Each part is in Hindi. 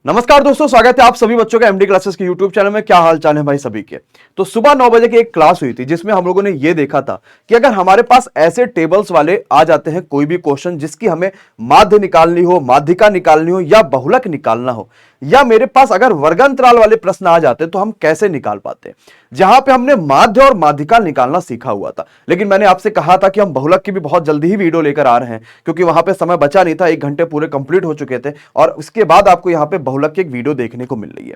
नमस्कार दोस्तों, स्वागत है आप सभी बच्चों का एमडी क्लासेस के यूट्यूब चैनल में। क्या हाल चाल है भाई सभी के। तो सुबह 9 बजे की एक क्लास हुई थी जिसमें हम लोगों ने यह देखा था कि अगर हमारे पास ऐसे टेबल्स वाले आ जाते हैं कोई भी क्वेश्चन जिसकी हमें माध्य निकालनी हो, माध्यिका निकालनी हो या बहुलक निकालना हो, या मेरे पास अगर वर्गांतराल वाले प्रश्न आ जाते तो हम कैसे निकाल पाते। जहां पे हमने माध्य और माध्यिका निकालना सीखा हुआ था, लेकिन मैंने आपसे कहा था कि हम बहुलक की भी बहुत जल्दी ही वीडियो लेकर आ रहे हैं क्योंकि वहां पे समय बचा नहीं था, 1 घंटे पूरे कंप्लीट हो चुके थे और उसके बाद आपको यहां पे बहुलक की एक वीडियो देखने को मिल रही है।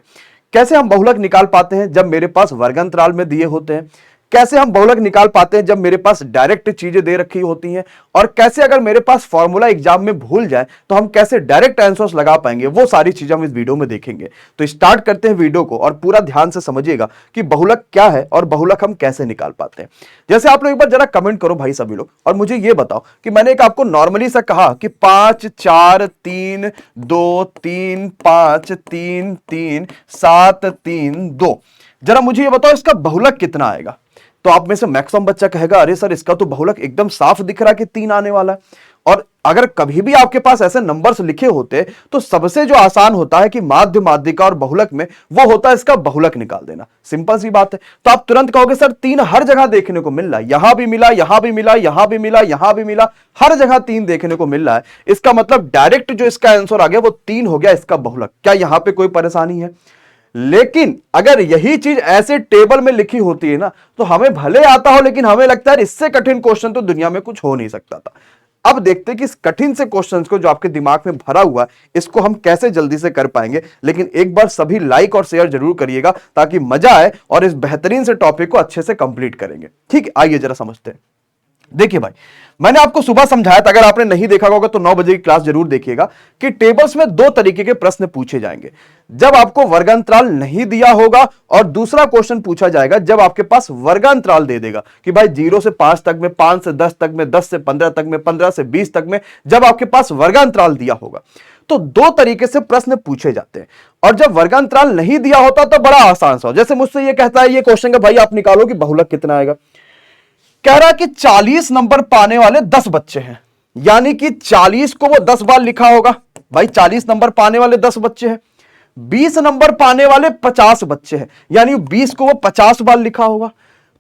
कैसे हम बहुलक निकाल पाते हैं जब मेरे पास वर्गांतराल में दिए होते हैं, कैसे हम बहुलक निकाल पाते हैं जब मेरे पास डायरेक्ट चीजें दे रखी होती हैं, और कैसे अगर मेरे पास फॉर्मूला एग्जाम में भूल जाए तो हम कैसे डायरेक्ट आंसर्स लगा पाएंगे, वो सारी चीजें हम इस वीडियो में देखेंगे। तो स्टार्ट करते हैं वीडियो को और पूरा ध्यान से समझिएगा कि बहुलक क्या है और बहुलक हम कैसे निकाल पाते हैं। जैसे आप लोग एक बार जरा कमेंट करो भाई सभी लोग, और मुझे ये बताओ कि मैंने एक आपको नॉर्मली सा कहा कि 5 4 3 2 3 5 3 3 7 3 2, जरा मुझे ये बताओ इसका बहुलक कितना आएगा। तो आप में से मैक्सिमम बच्चा कहेगा अरे सर इसका तो बहुलक एकदम साफ दिख रहा है कि 3 आने वाला है। और अगर कभी भी आपके पास ऐसे नंबर्स लिखे होते तो सबसे जो आसान होता है कि माध्य, माध्यिका और बहुलक में, वो होता है इसका बहुलक निकाल देना। सिंपल सी बात है। तो आप तुरंत कहोगे सर 3 हर जगह देखने को मिल रहा है, यहां भी मिला, यहां भी मिला, यहां भी मिला, यहां भी मिला, हर जगह 3 देखने को मिल रहा है, इसका मतलब डायरेक्ट जो इसका आंसर आ गया वो 3 हो गया इसका बहुलक। क्या यहां पर कोई परेशानी है? लेकिन अगर यही चीज ऐसे टेबल में लिखी होती है ना, तो हमें भले आता हो लेकिन हमें लगता है इससे कठिन क्वेश्चन तो दुनिया में कुछ हो नहीं सकता था। अब देखते हैं कि इस कठिन से क्वेश्चंस को जो आपके दिमाग में भरा हुआ है इसको हम कैसे जल्दी से कर पाएंगे। लेकिन एक बार सभी लाइक और शेयर जरूर करिएगा ताकि मजा आए और इस बेहतरीन से टॉपिक को अच्छे से कंप्लीट करेंगे। ठीक, आइए जरा समझते हैं। देखिए भाई, मैंने आपको सुबह समझाया था, अगर आपने नहीं देखा होगा तो 9 बजे की क्लास जरूर देखिएगा कि टेबल्स में 2 तरीके के प्रश्न पूछे जाएंगे। जब आपको वर्गांतराल नहीं दिया होगा, और दूसरा क्वेश्चन पूछा जाएगा जब आपके पास वर्गांतराल दे देगा कि भाई 0 से 5 तक में, 5 से 10 तक में, 10 से 15 तक में, 15 से 20 तक में, जब आपके पास वर्गांतराल दिया होगा तो 2 तरीके से प्रश्न पूछे जाते हैं। और जब वर्गांतराल नहीं दिया होता तो बड़ा आसान सा, जैसे मुझसे ये कहता है ये क्वेश्चन का भाई आप निकालो कि बहुलक कितना आएगा। कह रहा कि 40 नंबर पाने वाले 10 बच्चे हैं, यानी कि 40 को वो 10 बार लिखा होगा। भाई 40 नंबर पाने वाले 10 बच्चे हैं। 20 नंबर पाने वाले 50 बच्चे हैं, यानी 20 को वो 50 बार लिखा होगा।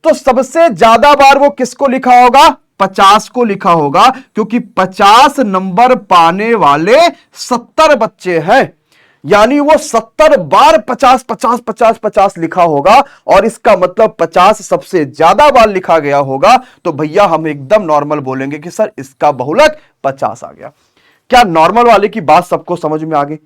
तो सबसे ज्यादा बार वो किसको लिखा होगा? 50 को लिखा होगा, क्योंकि 50 नंबर पाने वाले 70 बच्चे हैं, यानी वो 70 बार 50 50 50 50 लिखा होगा। और इसका मतलब 50 सबसे ज्यादा बार लिखा गया होगा। तो भैया हम एकदम नॉर्मल बोलेंगे कि सर इसका बहुलक 50 आ गया। क्या नॉर्मल वाले की बात सबको समझ में आ गई?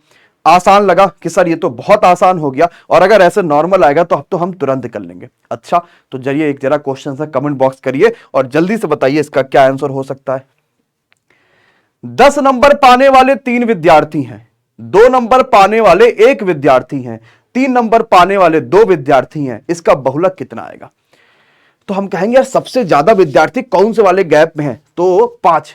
आसान लगा कि सर ये तो बहुत आसान हो गया, और अगर ऐसे नॉर्मल आएगा तो अब तो हम तुरंत कर लेंगे। अच्छा, तो जरिए एक जरा क्वेश्चन सा कमेंट बॉक्स करिए और जल्दी से बताइए इसका क्या आंसर हो सकता है। 10 नंबर पाने वाले 3 विद्यार्थी हैं, 2 नंबर पाने वाले 1 विद्यार्थी हैं, 3 नंबर पाने वाले 2 विद्यार्थी हैं, इसका बहुलक कितना आएगा? तो हम कहेंगे यार सबसे ज्यादा विद्यार्थी कौन से वाले गैप में है? तो 5,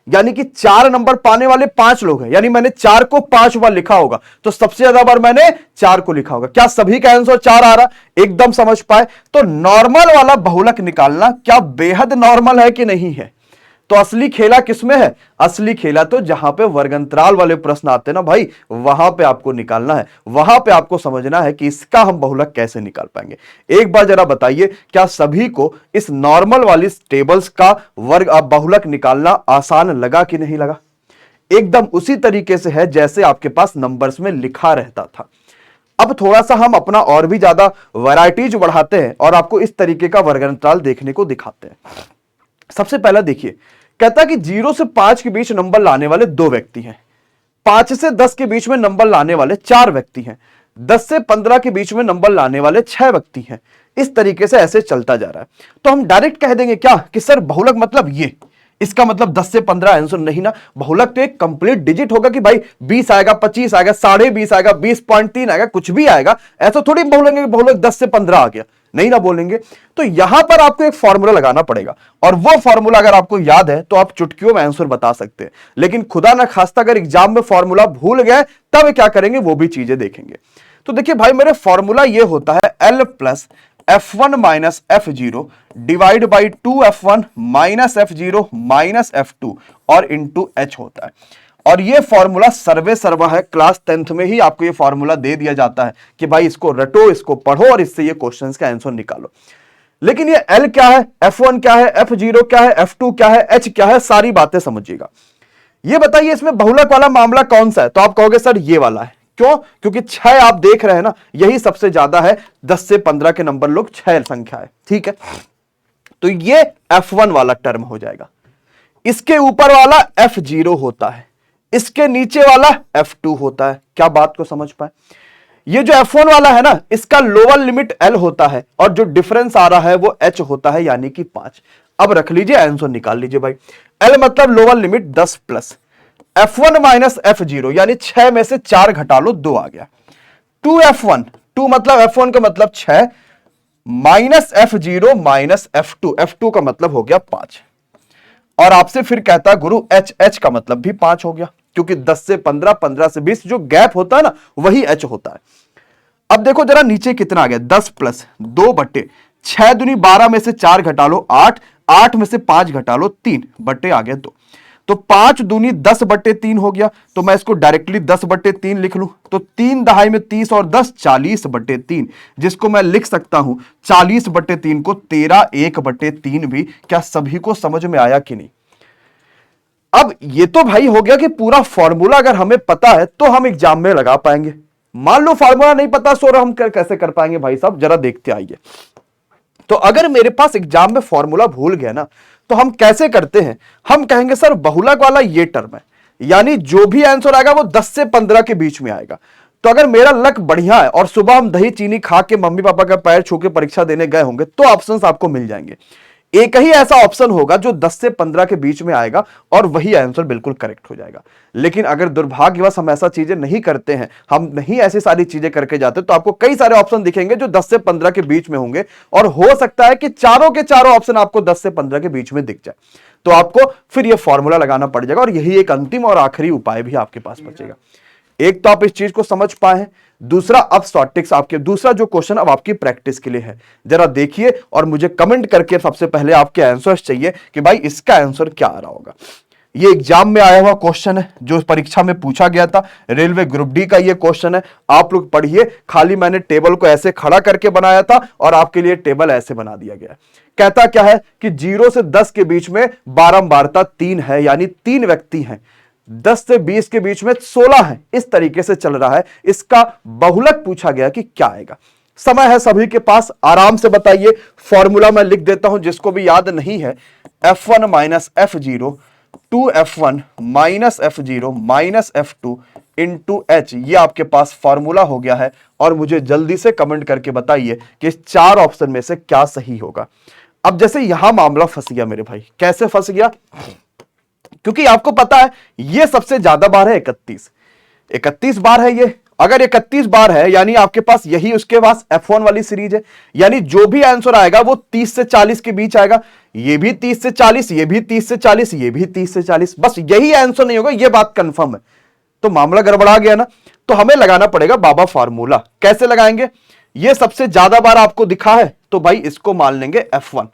यानी कि 4 नंबर पाने वाले 5 लोग हैं, यानी मैंने 4 को 5 बार लिखा होगा, तो सबसे ज्यादा बार मैंने 4 को लिखा होगा। क्या सभी का आंसर 4 आ रहा? एकदम समझ पाए। तो नॉर्मल वाला बहुलक निकालना क्या बेहद नॉर्मल है कि नहीं है? तो असली खेला किसमें है? असली खेला तो जहां पे वर्गांतराल वाले प्रश्न आते हैं ना भाई, वहां पे आपको निकालना है, वहां पे आपको समझना है कि इसका हम बहुलक कैसे निकाल पाएंगे। एक बार जरा बताइए, क्या सभी को इस नॉर्मल वाली टेबल्स का वर्ग बहुलक निकालना आसान लगा कि नहीं लगा? एकदम उसी तरीके से है जैसे आपके पास नंबर्स में लिखा रहता था। अब थोड़ा सा हम अपना और भी ज्यादा वैरायटीज बढ़ाते हैं और आपको इस तरीके का वर्गांतराल देखने को दिखाते हैं। सबसे पहला देखिए, कहता है कि 0 से 5 के बीच नंबर लाने वाले 2 व्यक्ति हैं, 5 से 10 के बीच में नंबर लाने वाले 4 व्यक्ति हैं, 10 से 15 के बीच में नंबर लाने वाले 6 व्यक्ति हैं। इस तरीके से ऐसे चलता जा रहा है। तो हम डायरेक्ट कह देंगे क्या कि सर बहुलक मतलब ये, इसका मतलब 10 से 15 आंसर नहीं ना। बहुलक तो एक कंप्लीट डिजिट होगा कि भाई 20 आएगा, 25 आएगा, 20.5 आएगा, 20.3 आएगा, कुछ भी आएगा। ऐसा थोड़ी बोलेंगे कि बहुलक 10 से 15 आ गया, नहीं ना बोलेंगे। तो यहां पर आपको एक फॉर्मूला लगाना पड़ेगा, और वो फॉर्मूला अगर आपको याद है तो आप चुटकियों में आंसर बता सकते हैं। लेकिन खुदा ना खास्ता अगर एग्जाम में फॉर्मूला भूल गए तब क्या करेंगे, वो भी चीजें देखेंगे। तो देखिए भाई, मेरे फॉर्मूला ये होता है L plus F1 minus F0 divide by 2 F1 minus F0 minus F2 और इंटू H होता है। और ये फॉर्मूला सर्वे सर्वा है, क्लास 10th में ही आपको ये फॉर्मूला दे दिया जाता है कि भाई इसको रटो, इसको पढ़ो और इससे ये क्वेश्चंस का आंसर निकालो। लेकिन ये L क्या है, F1 क्या है, F0 क्या है, F2 क्या है, H क्या है, सारी बातें समझिएगा। ये बताइए इसमें बहुलक वाला मामला कौन सा है, तो आप कहोगे सर ये वाला है। क्यों? क्योंकि 6 आप देख रहे हैं ना, यही सबसे ज्यादा है, 10 से 15 के नंबर लोग 6 संख्या है, ठीक है। तो ये F1 वाला टर्म हो जाएगा। इसके ऊपर वाला F0 होता है, इसके नीचे वाला F2 होता है। क्या बात को समझ पाए? ये जो F1 वाला है ना, इसका लोअर लिमिट L होता है और जो डिफरेंस आ रहा है वो H होता है, यानी कि 5। अब रख लीजिए, आंसर निकाल लीजिए भाई। L मतलब lower limit 10 plus F1 minus F0, यानी 6 में से 4 घटा लो, 2 आ गया। 2F1, 2 मतलब F1 का मतलब 6 minus F0 minus F2, F2 का मतलब हो गया 5। और आपसे फिर कहता गुरु H का मतलब भी 5 हो गया, क्योंकि 10 से 15, 15 से 20 जो गैप होता है ना, वही H होता है। अब देखो जरा नीचे कितना आ गया, 10 प्लस 2 बट्टे 6 दूनी 12 में से 4 घटा लो 8, 8 में से 5 घटा लो 3 बट्टे आ गया 2। तो 5 दूनी 10 बट्टे 3 हो गया, तो मैं इसको डायरेक्टली 10 बट्टे 3 लिख लूं। तो 3 दहाई में 30 और 10 40 बट्टे 3, जिसको मैं लिख सकता हूं 40 बट्टे 3 को 13 1 बट्टे 3 भी। क्या सभी को समझ में आया कि नहीं? अब ये तो भाई हो गया कि पूरा फॉर्मूला अगर हमें पता है तो हम एग्जाम में लगा पाएंगे। मान लो फॉर्मूला नहीं पता, सो हम कैसे कर पाएंगे भाई साहब, जरा देखते आइए। तो अगर मेरे पास एग्जाम में फॉर्मूला भूल गया ना, तो हम कैसे करते हैं, हम कहेंगे सर बहुलक वाला ये टर्म है, यानी जो भी आंसर आएगा वो 10 से 15 के बीच में आएगा। तो अगर मेरा लक बढ़िया है और सुबह हम दही चीनी खा के मम्मी पापा का पैर छू के परीक्षा देने गए होंगे, तो ऑप्शंस आपको मिल जाएंगे। एक ही ऐसा ऑप्शन होगा जो 10 से 15 के बीच में आएगा और वही आंसर बिल्कुल करेक्ट हो जाएगा। लेकिन अगर दुर्भाग्यवश हम ऐसा चीजें नहीं करते हैं, हम नहीं ऐसी सारी चीजें करके जाते, तो आपको कई सारे ऑप्शन दिखेंगे जो 10 से 15 के बीच में होंगे, और हो सकता है कि चारों के चारों ऑप्शन आपको 10 से 15 के बीच में दिख जाए। तो आपको फिर यह फॉर्मूला लगाना पड़ जाएगा, और यही एक अंतिम और आखिरी उपाय भी आपके पास बचेगा। एक तो आप इस चीज को समझ पाए हैं, दूसरा अब शॉर्ट ट्रिक्स आपके, दूसरा जो क्वेश्चन अब आपकी प्रैक्टिस के लिए है, जरा देखिए और मुझे कमेंट करके सबसे पहले आपके आंसर्स चाहिए कि भाई इसका आंसर क्या आ रहा होगा। ये एग्जाम में आया हुआ क्वेश्चन है, जो परीक्षा में पूछा गया था, रेलवे ग्रुप डी का ये क्वेश्चन है। आप लोग पढ़िए, खाली मैंने टेबल को ऐसे खड़ा करके बनाया था और आपके लिए टेबल ऐसे बना दिया गया। कहता क्या है कि 0 से 10 के बीच में बारंबारता 3 है, यानी 3 व्यक्ति हैं। 10 से 20 के बीच में 16 है, इस तरीके से चल रहा है। इसका बहुलक पूछा गया कि क्या आएगा। समय है सभी के पास, आराम से बताइए। फॉर्मूला मैं लिख देता हूं जिसको भी याद नहीं है, F1 minus F0 2F1 minus F0 minus F2 into H, ये आपके पास फॉर्मूला हो गया है। और मुझे जल्दी से कमेंट करके बताइए कि इस 4 ऑप्शन में से क्या सही होगा। अब जैसे यहां मामला फंस गया मेरे भाई, कैसे फंस गया? क्योंकि आपको पता है ये सबसे ज्यादा बार है 31 बार है ये। अगर 31 बार है यानी आपके पास यही उसके पास F1 वाली सीरीज है, यानी जो भी आंसर आएगा वो 30 से 40 के बीच आएगा। ये भी 30 से 40, ये भी 30 से 40, ये भी 30 से 40, बस यही आंसर नहीं होगा, ये बात कंफर्म है। तो मामला गड़बड़ा गया ना, तो हमें लगाना पड़ेगा बाबा फार्मूला। कैसे लगाएंगे? ये सबसे ज्यादा बार आपको दिखा है तो भाई इसको मान लेंगे F1।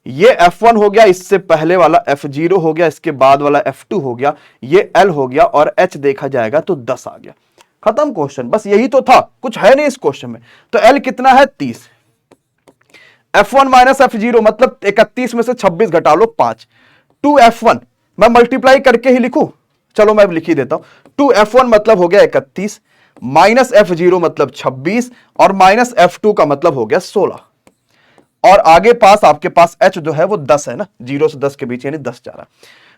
ये F1 हो गया, इससे पहले वाला F0 हो गया, इसके बाद वाला F2 हो गया, ये L हो गया और H देखा जाएगा तो 10 आ गया। खत्म क्वेश्चन, बस यही तो था, कुछ है नहीं इस क्वेश्चन में। तो L कितना है? 30। F1 माइनस F0 मतलब 31 में से 26 घटा लो 5। 2F1 मैं मल्टीप्लाई करके ही लिखूं, चलो मैं लिख ही देता हूं। 2F1 मतलब हो गया 31 माइनस F0 मतलब 26 और माइनस F2 का मतलब हो गया 16। और आगे पास आपके पास H जो है वो 10 है ना, 0 से 10 के बीच, यानी 10 जा रहा।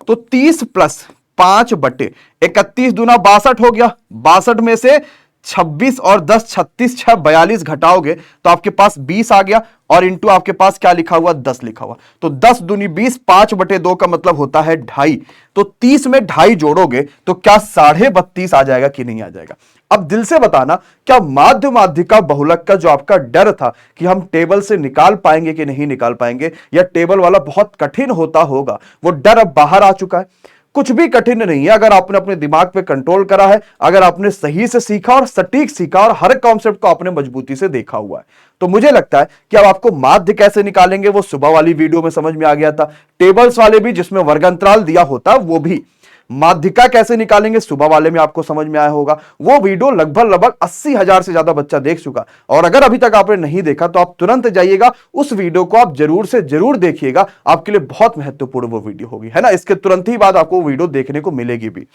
तो 30 प्लस 5 बटे 31 दूना 62 हो गया। 62 में से 26 और 10 36 6 42 घटाओगे तो आपके पास 20 आ गया, और इंटू आपके पास क्या लिखा हुआ? 10 लिखा हुआ। तो 10 दूनी 20, 5 बटे 2 का मतलब होता है 2.5। तो 30 में 2.5 जोड़ोगे तो क्या 32.5 आ जाएगा कि नहीं आ जाएगा? अब दिल से बताना, क्या माध्य माध्यिका बहुलक का जो आपका डर था कि हम टेबल से निकाल पाएंगे कि नहीं निकाल पाएंगे, या टेबल वाला बहुत कठिन होता होगा, वो डर अब बाहर आ चुका है? कुछ भी कठिन नहीं है अगर आपने अपने दिमाग पे कंट्रोल करा है, अगर आपने सही से सीखा और सटीक सीखा और हर कॉन्सेप्ट को आपने मजबूती से देखा हुआ है। तो मुझे लगता है कि अब आपको माध्य कैसे निकालेंगे वो सुबह वाली वीडियो में समझ में आ गया था। टेबल्स वाले भी जिसमें वर्गांतराल दिया होता वो भी, माध्यिका कैसे निकालेंगे सुबह वाले में आपको समझ में आया होगा। वो वीडियो लगभग 80,000 से ज्यादा बच्चा देख चुका। और अगर अभी तक आपने नहीं देखा तो आप तुरंत जाइएगा, उस वीडियो को आप जरूर से जरूर देखिएगा, आपके लिए बहुत महत्वपूर्ण वो वीडियो होगी, है ना। इसके तुरंत ही बाद आपको वीडियो देखने को मिलेगी भी।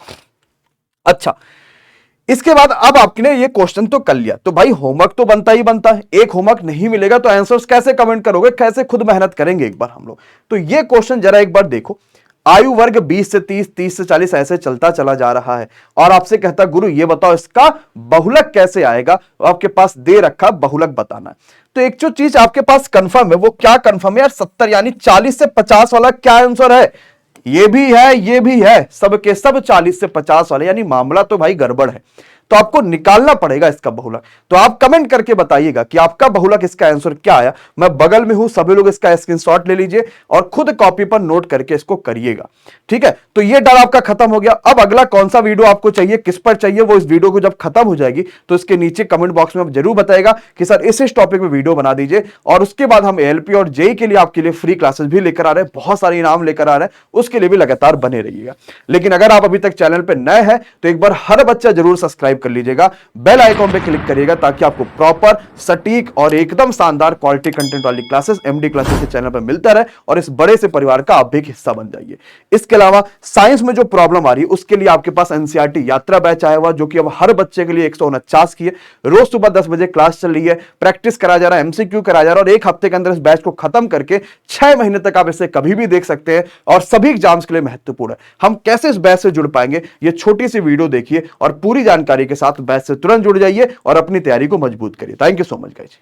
अच्छा, इसके बाद अब आपने ये क्वेश्चन तो कर लिया, तो भाई होमवर्क तो बनता ही बनता है। एक होमवर्क नहीं मिलेगा तो आंसर्स कैसे कमेंट करोगे, कैसे खुद मेहनत करेंगे एक बार हम लोग। तो ये क्वेश्चन जरा एक बार देखो। आयु वर्ग 20 से 30, 30 से 40 ऐसे चलता चला जा रहा है और आपसे कहता गुरु ये बताओ इसका बहुलक कैसे आएगा। आपके पास दे रखा बहुलक बताना है। तो एक जो चीज आपके पास कंफर्म है, वो क्या कंफर्म है यार, 70 यानी 40 से 50 वाला क्या आंसर है। ये भी है, ये भी है, सबके सब 40 से 50 वाले, यानी मामला तो भाई गड़बड़ है। तो आपको निकालना पड़ेगा इसका बहुलक। तो आप कमेंट करके बताइएगा कि आपका बहुलक इसका आंसर क्या आया। मैं बगल में हूं, सभी लोग इसका स्क्रीनशॉट ले लीजिए और खुद कॉपी पर नोट करके इसको करिएगा, ठीक है। तो ये डर आपका खत्म हो गया। अब अगला कौन सा वीडियो आपको चाहिए, किस पर चाहिए, वो इस वीडियो को जब खत्म हो जाएगी तो इसके नीचे कमेंट बॉक्स में आप जरूर बताएगा कि सर इस टॉपिक में वीडियो बना दीजिए। और उसके बाद हम एएलपी और जेई के लिए आपके लिए फ्री क्लासेस भी लेकर आ रहे हैं, बहुत सारे इनाम लेकर आ रहे हैं, उसके लिए भी लगातार बने रहिएगा। लेकिन अगर आप अभी तक चैनल पर नए हैं तो एक बार हर बच्चा जरूर सब्सक्राइब कर लीजिएगा, बेल आइकॉन पे क्लिक करिएगा ताकि आपको प्रॉपर, सटीक और एकदम शानदार क्वालिटी कंटेंट वाली क्लासेस एमडी क्लासेस के चैनल पर मिलता रहे और इस बड़े से परिवार का आप भी एक हिस्सा बन जाइए। इसके अलावा साइंस में जो प्रॉब्लम आ रही है उसके लिए आपके पास एनसीईआरटी यात्रा बैच आया हुआ, जो कि अब हर बच्चे के लिए 149 की है। रोज सुबह 10 बजे क्लास चल रही है, प्रैक्टिस कराया जा रहा है, एमसीक्यू कराया जा रहा है और एक हफ्ते के अंदर इस बैच को खत्म करके 6 महीने तक आप इसे कभी भी देख सकते हैं और सभी एग्जाम्स के लिए महत्वपूर्ण है। हम कैसे इस बैच से जुड़ पाएंगे, ये छोटी सी वीडियो देखिए और पूरी जानकारी के साथ बैच से तुरंत जुड़ जाइए और अपनी तैयारी को मजबूत करिए। Thank you so much guys.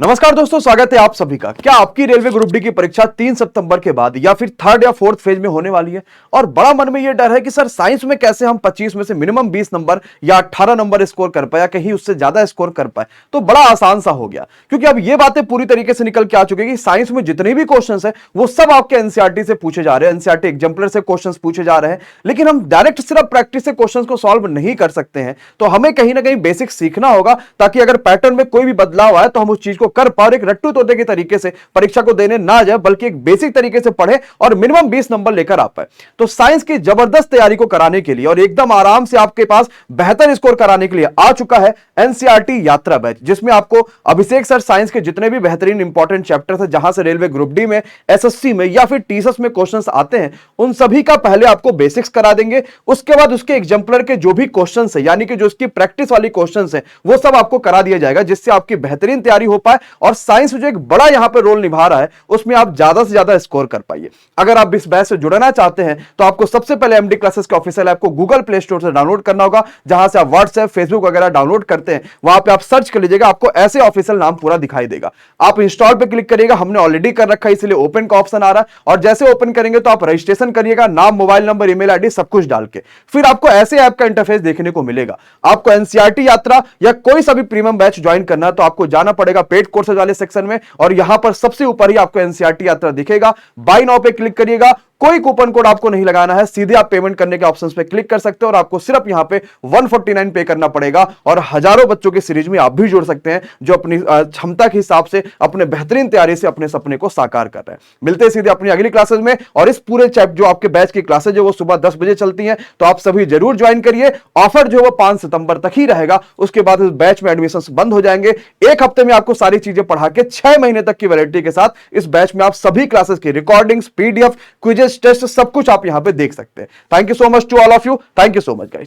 नमस्कार दोस्तों, स्वागत है आप सभी का। क्या आपकी रेलवे ग्रुप डी की परीक्षा 3 सितंबर के बाद या फिर 3rd या 4th फेज में होने वाली है और बड़ा मन में यह डर है कि सर साइंस में कैसे हम 25 में से मिनिमम 20 नंबर या 18 नंबर स्कोर कर पाए या कहीं उससे ज्यादा स्कोर कर पाए। तो बड़ा आसान सा हो गया, क्योंकि अब ये बातें पूरी तरीके से निकल के आ चुकी है कि साइंस में जितने भी क्वेश्चन है वो सब आपके एनसीईआरटी से पूछे जा रहे हैं, एनसीईआरटी एग्जाम्पलर से क्वेश्चन पूछे जा रहे हैं। लेकिन हम डायरेक्ट सिर्फ प्रैक्टिस से क्वेश्चन को सॉल्व नहीं कर सकते हैं, तो हमें कहीं ना कहीं बेसिक सीखना होगा ताकि अगर पैटर्न में कोई भी बदलाव आए तो हम उस चीज को कर पाए, एक तोते के तरीके से परीक्षा को देने ना जाए, बल्कि एक बेसिक तरीके से पढ़े और मिनिमम 20 नंबर लेकर आ पाए। तो साइंस की जबरदस्त तैयारी को कराने के लिए और एकदम आराम से आपके पास बेहतर स्कोर कराने के लिए आ चुका है एनसीईआरटी यात्रा बैच, जिसमें आपको अभिषेक सर साइंस के जितने भी बेहतरीन इंपॉर्टेंट चैप्टर है, जहां से रेलवे ग्रुप डी में, एसएससी में या फिर टीएसएस में क्वेश्चंस आते हैं, उन सभी का पहले आपको बेसिक्स करा देंगे। उसके बाद उसके एग्जाम्पलर के जो भी क्वेश्चन है, यानी कि जो उसकी प्रैक्टिस वाली क्वेश्चन है, वो सब आपको करा दिया जाएगा, जिससे आपकी बेहतरीन तैयारी हो पाए और साइंस जो एक बड़ा यहां पे रोल निभा रहा है उसमें आप ज्यादा से ज्यादा स्कोर कर पाइए। अगर आप इस बैच से जुड़ना चाहते हैं तो आपको सबसे पहले एमडी क्लासेस के ऑफिशियल ऐप को गूगल प्ले स्टोर से डाउनलोड करना होगा, जहां से आप व्हाट्सएप, फेसबुक वगैरह डाउनलोड करते हैं, वहां पे आप सर्च कर लीजिएगा, आपको ऐसे ऑफिशियल नाम पूरा दिखाई देगा। आप इंस्टॉल पे क्लिक करिएगा, हमने ऑलरेडी कर रखा है इसलिए ओपन का ऑप्शन आ रहा है, और जैसे ओपन करेंगे तो आप रजिस्ट्रेशन करिएगा, नाम, मोबाइल नंबर, ईमेल आईडी सब कुछ डाल के, फिर आपको ऐसे ऐप का इंटरफेस देखने को मिलेगा। आपको एनसीईआरटी यात्रा या कोई सा भी प्रीमियम बैच ज्वाइन करना है तो आपको जाना पड़ेगा पेड कोर्सेज वाले सेक्शन में, और यहां पर सबसे ऊपर ही आपको एनसीईआरटी यात्रा दिखेगा। बाय नाउ पे क्लिक करिएगा, कोई कूपन कोड आपको नहीं लगाना है, सीधे आप पेमेंट करने के ऑप्शंस पे क्लिक कर सकते हो और आपको सिर्फ यहां पे 149 पे करना पड़ेगा और हजारों बच्चों की सीरीज में आप भी जुड़ सकते हैं जो अपनी क्षमता के हिसाब से अपने बेहतरीन तैयारी से अपने सपने को साकार कर रहे हैं। मिलते हैं सीधे अपनी अगली क्लासेस में, और इस पूरे जो आपके बैच की क्लासेज है वो सुबह 10 बजे चलती हैं, तो आप सभी जरूर ज्वाइन करिए। ऑफर जो है वो 5 सितंबर तक ही रहेगा, उसके बाद इस बैच में एडमिशन बंद हो जाएंगे। एक हफ्ते में आपको सारी चीजें पढ़ा के 6 महीने तक की वैलिडिटी के साथ इस बैच में आप सभी क्लासेस की रिकॉर्डिंग्स, पीडीएफ, क्विजेस, टेस्ट सब कुछ आप यहां पे देख सकते हैं। Thank you so much to all of you, thank you so much guys.